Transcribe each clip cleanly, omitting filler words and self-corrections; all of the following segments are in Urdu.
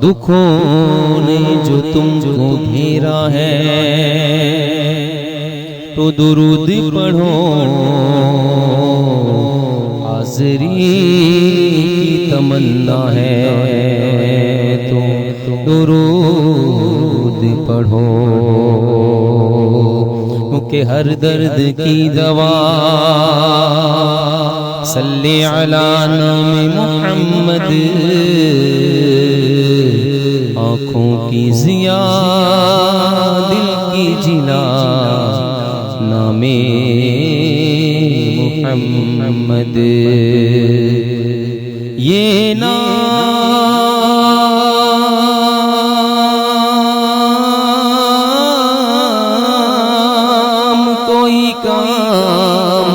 دکھوں نے جو تم کو گھیرا ہے تو درود پڑھو حاضری کی تمنا ہے تو درود پڑھو کیونکہ ہر درد کی دوا صلی علی نام محمد آنکھوں کی ضیا دل کی جلا نام محمد یہ نام کوئی کام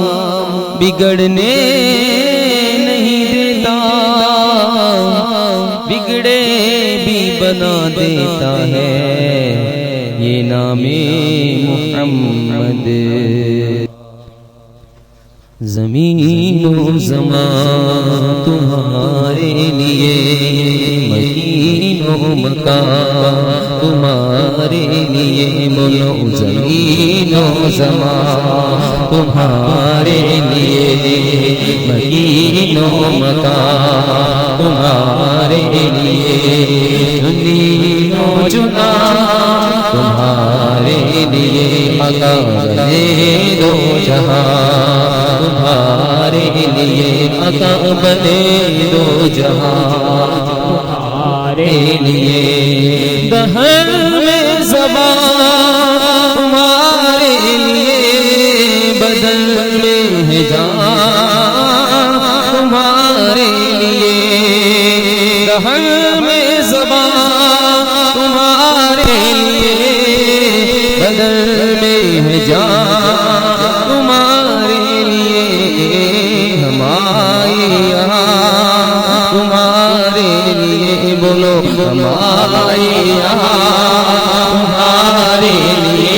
بگڑنے نہیں دیتا بگڑے بھی بنا دیتا ہے یہ نام محمد زمین و زمان تمہارے لیے مکین و مکان تمہارے لیے بولو زمین و زمان تمہارے لیے مکین و مکان تمہارے لیے زمین و جنان تمہارے لیے اکابرے دو جہاں تمہارے لیے اکابرے دو جہاں تمہارے لیے دہر میں زبان تمہارے لیے بدن میں ہے جان تمہارے لیے دہر میں زبان تمہارے لیے بدن میں ہے جان تمہارے لیے ہمارے یہاں تمہارے لیے بولو ہمارے یہاں تمہارے لیے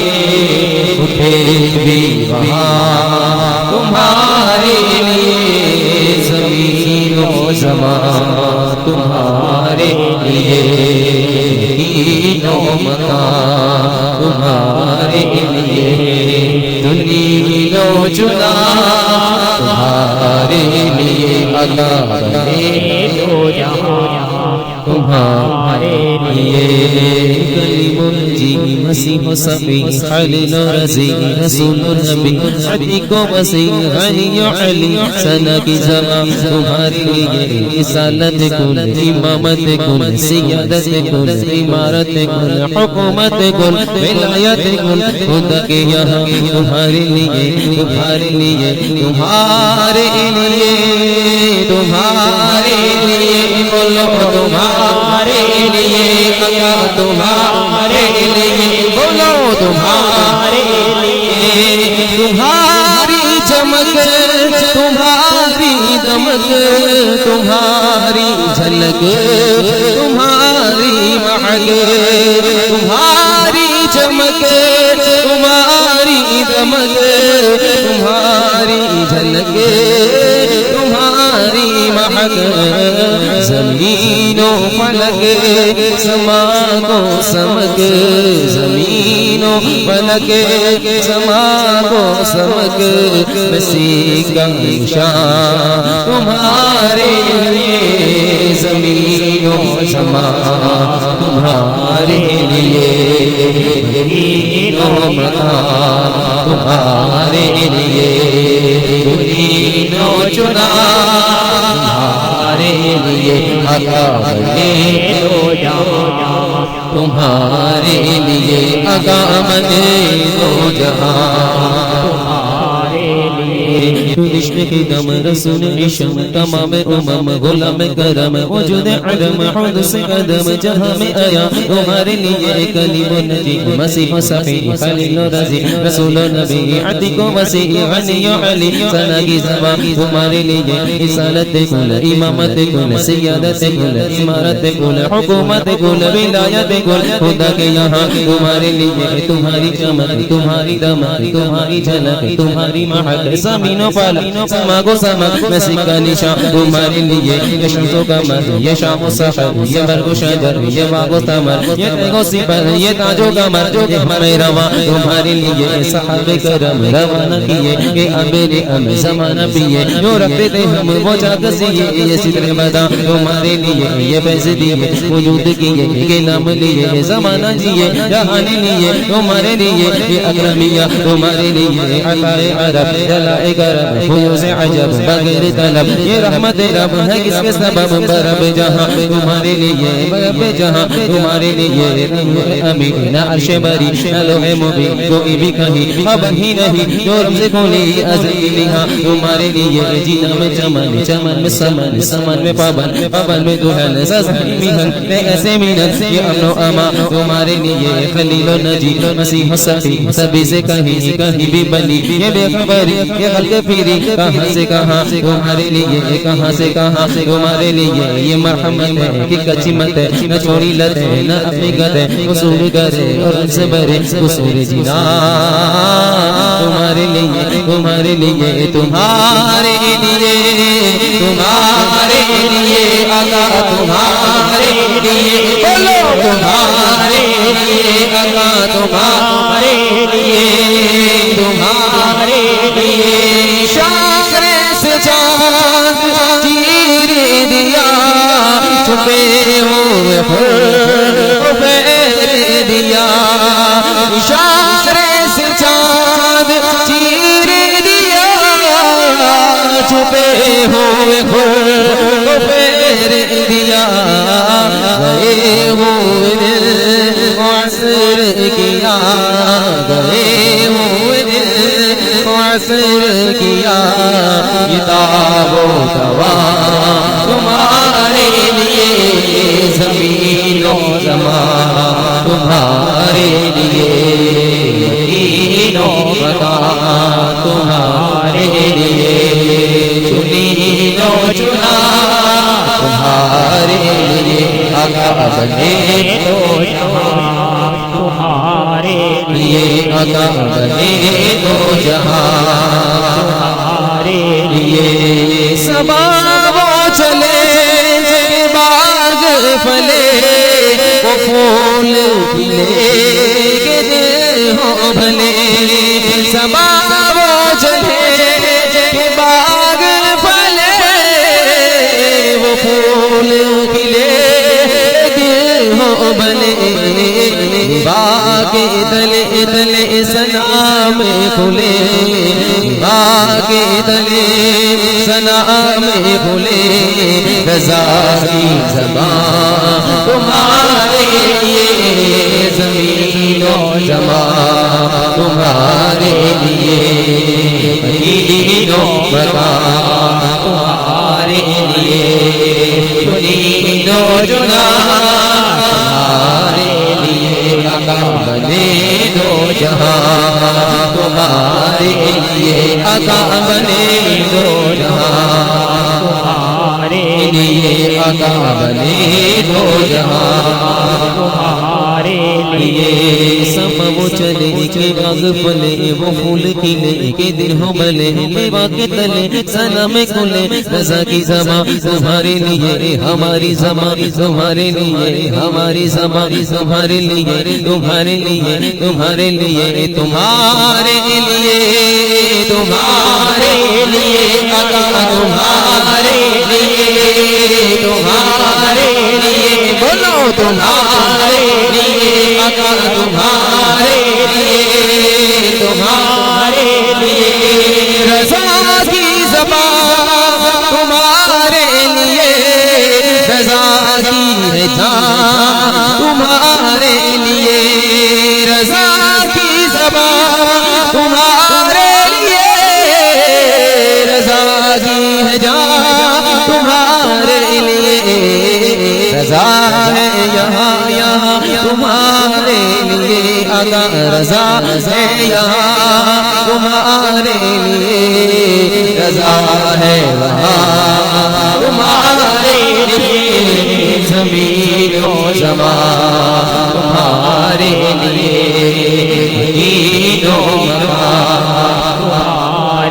اٹھے بھی وہاں تمہارے لیے زمین و زمان تمہارے لیے مکین و مکان تمہارے لیے دنیا و جنان تمہارے لیے اکابرے دو جہاں تمہارے لیے کلیم الجی مسیح و صفی خلیل و رضی رسول النبی عتیق و وسیع غنی و علی ثنا کی زمان تمہارے لیے رسالت کل امامت کل سیادت کل امارت کل حکومت کل ولایت کل خدا کے یہاں تمہارے لیے تمہارے لیے تمہارے لیے تمہارے لیے بولو تمہارے لیے تمہارے لیے بولو تمہارے لیے تمہاری چمک تمہاری دمک تمہاری جھلک تمہاری مہک تمہاری چمک تمہاری دمک تمہاری جھلک تمہاری مہک زمین و فلک سما کو سمک زمین و فلک سما کو سمک مسیح کا نشان تمہارے لیے زمین و سما تمہارے لیے زمین و مکان تمہارے لیے دنیا و جنان تمہارے لیے اکابرے دو جہاں تمہارے لیے اکابرے دو جہاں تمہارے لیے عشق کی دم رسول عشق تمام امم غلام کرم وجود عدم حدث قدم جہاں میں آیا تمہارے لیے کلیم النبی مسیح صفی خلیل رضی رسول نبی عتیق و وسیع غنی و علی ثنا کی زبان تمہارے لیے رسالت کل امامت کل سیادت کل امارت کل حکومت کل ولایت کل خدا کے یہاں تمہارے لیے تمہاری چمک تمہاری دمک تمہاری جھلک تمہاری مہک زمین زمین و فلک سما کو سمک میں سکہ نشان تمہارے لیے یہ شمس و قمر یہ شام و سحر یہ برگ و شجر یہ باغ و ثمر یہ تیغ و سپر یہ تاج و قمر یہ ہمیں رواں تمہارے لیے صحابہ کرم روانہ کیے یہ امیر ہمیں زمانہ پیے جو رکھتے تھے ہم وہ چاک سیے یہ ستر بدا تمہارے لیے یہ پیسے دیے وجود کیے یہ نام لیے زمانہ جیے جہان لیے تمہارے لیے یہ اکرمیہ تمہارے لیے عطائے عرب جلائے کرم فیوز عجب بغیر طلب یہ رحمت رب ہے کس کے سبب برب جہاں تمہارے لیے برب جہاں تمہارے لیے امین عرش بری لوح مبین کوئی بھی کہیں اب ہی نہیں جو رمز کھولی ازلی ہاں تمہارے لیے جینا میں چمن چمن میں سمن سمن میں پابن پابن میں دہن سزن میہن تے ایسے مینن یہ امن و اما تمہارے لیے خلیل و نجی مسیح و صفی سبھی سے کہیں کہیں بھی بلی یہ بے خبری یہ خلق پھیری کہاں سے کہاں تمہارے لیے کہاں سے کہاں تمہارے لیے یہ مرحمت ہے کہ کچی مت ہے نہ چھوڑی لت ہے نہ اپنی گت ہے قصور کرے اور ان سے برے قصور جنا تمہارے لیے تمہارے لیے تمہارے لیے تمہارے لیے آقا تمہارے لیے بولو تمہارے لیے آقا تمہارے لیے تمہارے لیے شاعر سے چاند چیر دیا چھپے ہوئے پھیر دیا شاعر سے چاند چیر دیا چھپے ہوئے پھیر دیا گئے ہوئے دل عصر کیا گئے ہوئے دل عصر کیا کتاب و تواں تمہارے لیے زمین و زمان تمہارے لیے دین و مکان تمہارے لیے چنین و چنا تمہارے لیے آقا بنے دو جہاں تمہارے لیے آقا بنے دو جہاں تمہارے لیے سبا وہ چلے باغ پھلے وہ پھول کھلے کے دل ہو بھلے سبا وہ چلے باغ پھلے وہ پھول کھلے دل ہو بھلے باغ تلے تلے سنا میں کھلے باغ تلے سنا میں کھلے رضا کی زبان تمہارے لیے زمین و زمان تمہارے لیے دین و مکان تمہارے لیے دین و جنا تمہارے لیے آقا بنے دو جہاں تمہارے لیے آقا بنے دو جہاں تمہارے لیے آقا بنے دو جہاں تمہارے لیے سب وہ چلے کے باغ پلے وہ پھول کھلے کے دن ہو بلے میوا کے تلے سنا میں کھلے رضا کی زبان تمہارے لیے ہماری زبان تمہارے لیے ہماری زبان تمہارے لیے تمہارے لیے تمہارے لیے تمہارے لیے تمہارے لیے آقا تمہارے لیے تمہارے لیے بولو تمہارے لیے آقا تمہارے لیے تمہارے لیے رضا کی زبان تمہارے لیے رضا کی ہے جان تمہارے لیے رضا کی زبان تمہارے لیے رضا کی ہے جان تمہارے لیے رضا ہے یہاں یہاں تمہارے لیے آقا رضا ہے یہاں تمہارے لیے رضا ہے وہاں تمہارے لیے زمین و زمان تمہارے لیے دین و مکان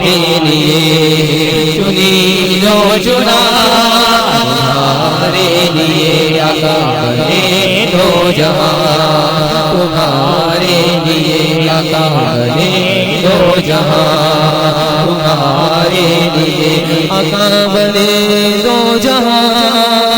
کے لیے چنی لو چنا تمہارے لیے آقا بنے دو جہاں تمہارے لیے آقا بنے دو جہاں تمہارے لیے آقا بنے دو جہاں